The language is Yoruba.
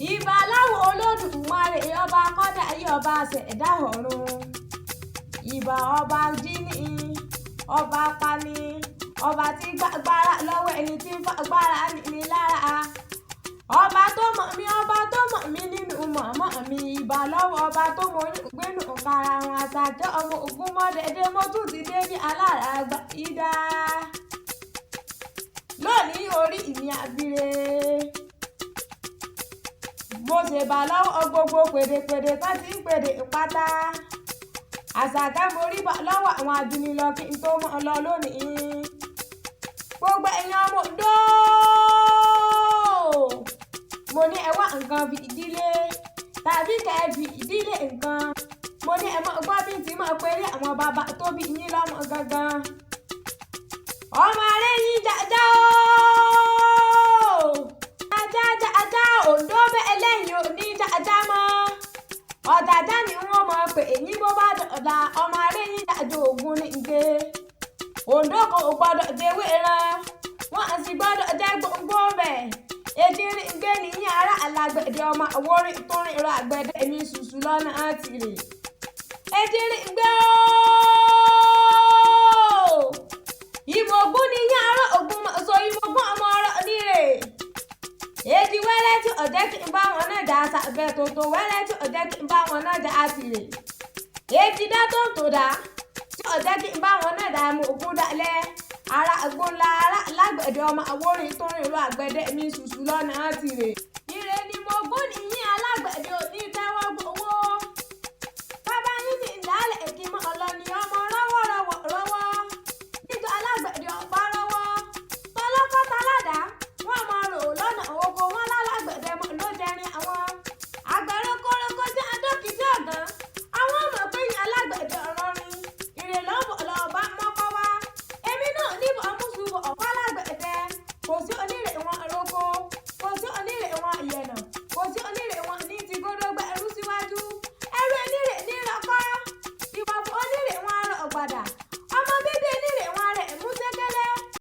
Ìbà láwo Olódùmarè ọba akọ́dá ayé ọba ṣẹ̀dá ọ̀run. Ìbà ọba jíní ọba apani ọba tí gbàgbára lọ́wọ́ ẹni tí ń fagbára ní lára. Ọba tó mọ̀ mí nínú mọ̀mọ́ mi. Ìbà lọ́wọ́ ọba tó mọ̀ gbénú kára wọn. Àṣàkẹ́ ọmọ ogun mọ́dẹ̀dẹ̀ mo tún ti dé ní alára àgbà ìdá. Lónìí orí ìní àbírè. Mo ṣèbà lọ́wọ́ gbogbo pèdèpèdè tó ti ń pèdè pátá. Àṣàkẹ́ mo rí bà lọ́wọ́ àwọn ajúnilọ kí n tó mọ̀ lọ lónìí. Gbogbo èèyàn mo dó. Mo ní ẹ wá nǹkan fi ìdílé tàbí kẹ́ ẹ fi ìdílé nǹkan. Mo ní ẹ mọ̀ gbọ́ bí ti mọ̀ pé rí àwọn bàbá tó bí yín lọ́mọ gangan. Ọmọ aré yín jájá o. Ajá Oǹdó bẹ́ẹ̀ lẹ́yìn òní jájá mọ́. Ọ̀dàjà ni wọ́n mọ̀ pé èyí bó bá dọ̀dà ọmọ aré yín jájá ògùn ní ìgbé. Oǹdó kò gbọ́dọ̀ déwé ran. Wọ́n á sì gbọ́dọ̀ jẹ́ gbogbo bẹ̀. Èdìrí ń gbé ní ará alágbẹ̀dẹ ọmọ àwórí tó rìn rọ àgbẹ̀dẹ èmi ṣùṣù lọ́nà àti rè. Èdìrí ń gbé ooo. Ìbò ògún ní ará ògún sọ ìbò ògún ọmọ ọ̀rọ̀ níre. Èdì wẹ́rẹ́ tí ọ̀jẹ́ kí n bá wọn náà dá àṣàgbẹ̀ tòótọ́ wẹ́rẹ́ tí ọ̀jẹ́ kí n bá wọn náà dá àti rè. Èdì dá tó ń tò dá tí ọ̀jẹ́ kí n bá wọn náà dá mú ògún dalẹ̀. Ara àgbọ̀nla ará alágbẹ̀dẹ ọmọ àwórí tó rìn rọ àgbẹ̀dẹ mi ṣùṣù lọ́nà àti rè.